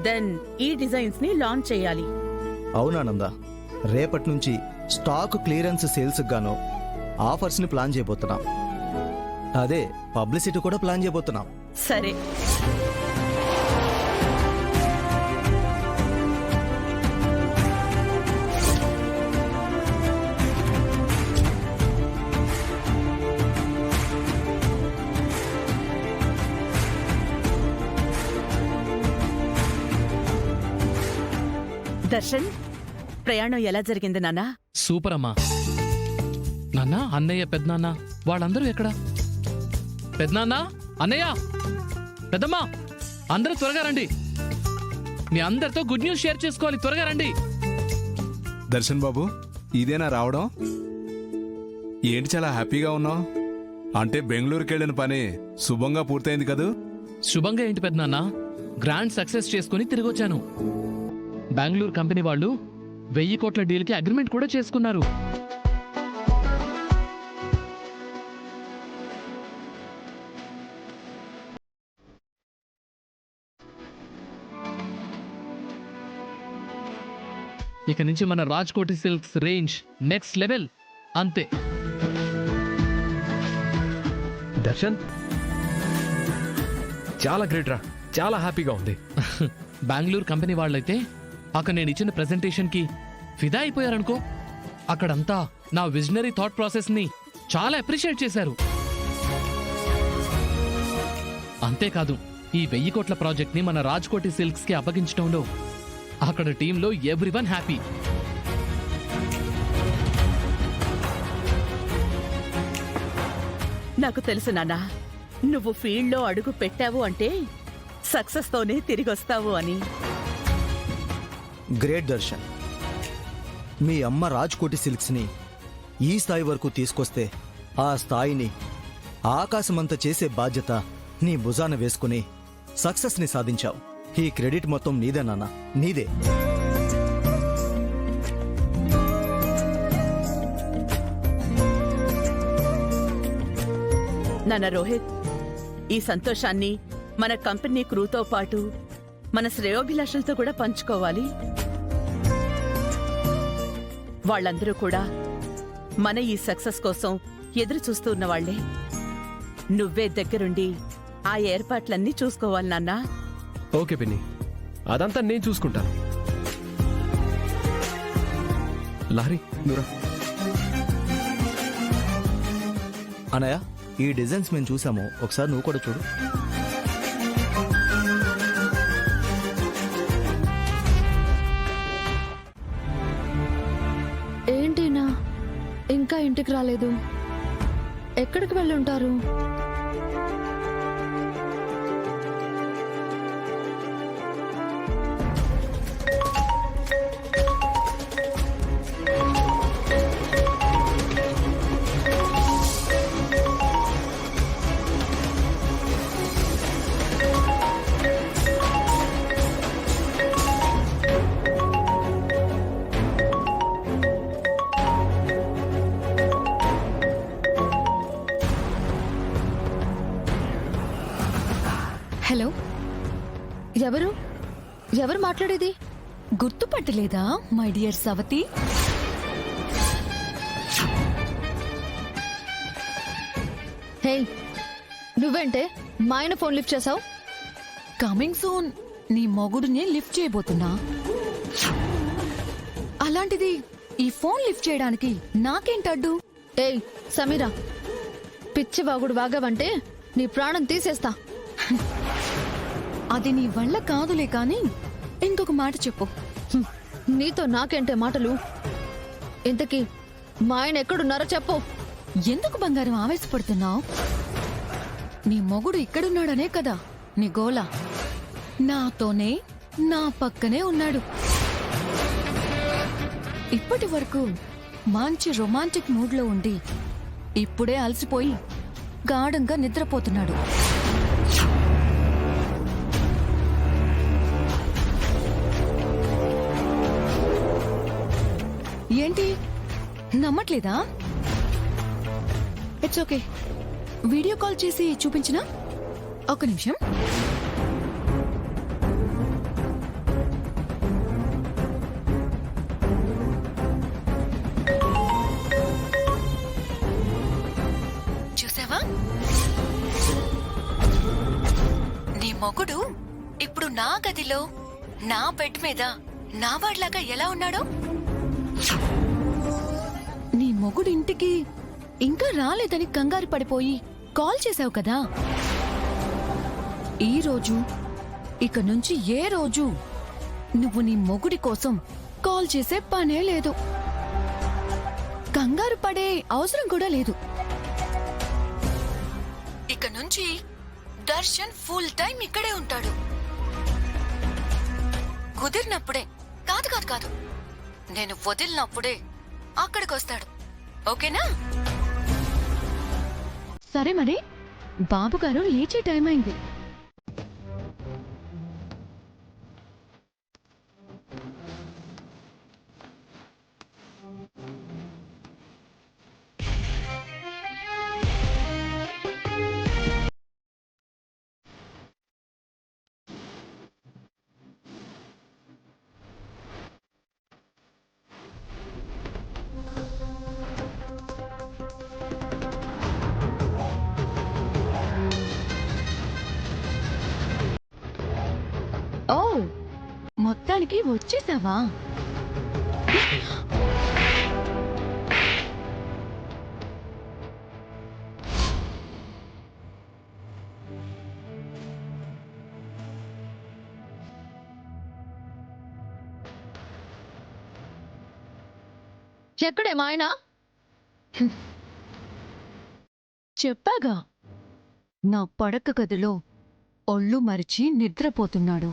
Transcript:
Then ఈ designs ని launch చేయాలి. అవునానంద, రేపటి నుంచి స్టాక్ క్లియరెన్స్ సేల్స్ గాను ఆఫర్స్ ని ప్లాన్ చేయబోతున్నాం. అదే పబ్లిసిటీ కూడా ప్లాన్ చేయబోతున్నాం. సరే, దర్శన్ ప్రయాణం ఎలా జరిగింది నాన్నా? సూపర్ అమ్మా. నాన్న, అన్నయ్య, పెద్దనాన్న వాళ్ళందరూ ఎక్కడా? పెద్దనాన్న, అన్నయ్య, పెద్దమ్మా, అందరూ త్వరగా రండి. మీ అందరితో గుడ్ న్యూస్ షేర్ చేసుకోవాలి, త్వరగా రండి. దర్శన్ బాబు, ఇదేనా రావడం? ఏంటి చాలా హ్యాపీగా ఉన్నావు? అంటే బెంగళూరుకి వెళ్ళిన పని శుభంగా పూర్తయింది కదూ? శుభంగా ఏంటి పెద్దనాన్న, గ్రాండ్ సక్సెస్ చేసుకుని తిరిగి వచ్చాను. బెంగళూరు కంపెనీ వాళ్ళు 1000 కోట్ల డీల్కి అగ్రిమెంట్ కూడా చేసుకున్నారు. ఇక నుంచి మన Raj-Koti silks range next level. అంతే. దర్శన్, చాలా గ్రేట్ రా, చాలా హ్యాపీగా ఉంది. బెంగళూరు కంపెనీ వాళ్ళైతే అక్కడ నేను ఇచ్చిన ప్రెజెంటేషన్ కి ఫిదా అయిపోయారనుకో. అక్కడంతా నా విజనరీ థాట్ ప్రాసెస్ ని చాలా అప్రిషియేట్ చేశారు. అంతేకాదు, ఈ 1000 కోట్ల ప్రాజెక్ట్ ని మన రాజ్కోటి సిల్క్స్ కి అప్పగించడంలో అక్కడ టీంలో ఎవ్రీవన్ హ్యాపీ. నాకు తెలుసు నాన్నా, నువ్వు ఫీల్డ్లో అడుగు పెట్టావు అంటే సక్సెస్ తోనే తిరిగొస్తావు అని. గ్రేట్ దర్శన్, మీ అమ్మ రాజ్కోటి సిల్క్స్ ని ఈ స్థాయి వరకు తీసుకొస్తే ఆ స్థాయిని ఆకాశమంత చేసే బాధ్యత నీ భుజాన వేసుకుని సక్సెస్ ని సాధించావు. ఈ క్రెడిట్ మొత్తం నీదే నాన్న, నీదే. నాన్న రోహిత్, ఈ సంతోషాన్ని మన కంపెనీ క్రూతో పాటు మన శ్రేయోభిలాషులతో కూడా పంచుకోవాలి. వాళ్ళందరూ కూడా మన ఈ సక్సెస్ కోసం ఎదురు చూస్తూ ఉన్నవాళ్లే. నువ్వే దగ్గరుండి ఆ ఏర్పాట్లన్నీ చూసుకోవాలి నాన్నా. ఓకే పిన్ని, అదంతా నేను చూసుకుంటాను. లారీ, నువ్వురా. అనయ్య, ఈ డిజైన్స్ మేము చూసాము, ఒకసారి నువ్వు కూడా చూడు. ఏంటినా ఇంకా ఇంటికి రాలేదు? ఎక్కడికి వెళ్ళుంటారు? హలో, ఎవరు మాట్లాడేది? గుర్తుపట్టలేదా మై డియర్ సవతి? హే, నువ్వేంటే మా ఆయన ఫోన్ లిఫ్ట్ చేసావు? కమింగ్ సూన్ నీ మొగుడుని లిఫ్ట్ చేయబోతున్నా. అలాంటిది ఈ ఫోన్ లిఫ్ట్ చేయడానికి నాకేంటడ్డు? ఏయ్ సమీరా, పిచ్చి వాగుడు వాగావంటే నీ ప్రాణం తీసేస్తా. అది నీ వల్ల కాదులే కాని ఇంకొక మాట చెప్పు. నీతో నాకేంటే మాటలు? ఇంతకీ మా ఆయన ఎక్కడున్నారో చెప్పు. ఎందుకు బంగారం ఆవేశపడుతున్నావు? నీ మొగుడు ఇక్కడున్నాడనే కదా నీ గోల. నాతోనే నా పక్కనే ఉన్నాడు. ఇప్పటి వరకు మంచి రొమాంటిక్ మూడ్లో ఉండి ఇప్పుడే అలసిపోయి గాఢంగా నిద్రపోతున్నాడు. ఏంటి నమ్మట్లేదా? ఇట్స్ ఓకే, వీడియో కాల్ చేసి చూపించినా? ఒక నిమిషం. నీ మొగుడు ఇప్పుడు నా గదిలో నా బెడ్ మీద నా వాడిలాగా ఎలా ఉన్నాడో? నీ మొగుడు ఇంటికి ఇంకా రాలేదని కంగారు పడిపోయి కాల్ చేసావు కదా. ఈ రోజు ఇక నుంచి ఏ రోజు నువ్వు నీ మొగుడి కోసం కాల్ చేసే పనే లేదు. కంగారు పడే అవసరం కూడా లేదు. ఇక నుంచి దర్శన్ ఫుల్ టైం ఇక్కడే ఉంటాడు. కుదిరినప్పుడే కాదు కాదు కాదు నేను వదిలినప్పుడే అక్కడికొస్తాడు. ఓకేనా? సరే మరి, బాబుగారు లేచే టైం అయింది. ఓ, మొత్తానికి వచ్చేసావా? ఎక్కడే మా ఆయన? చెప్పాగా, నా పడక గదిలో ఒళ్ళు మరిచి నిద్రపోతున్నాడు.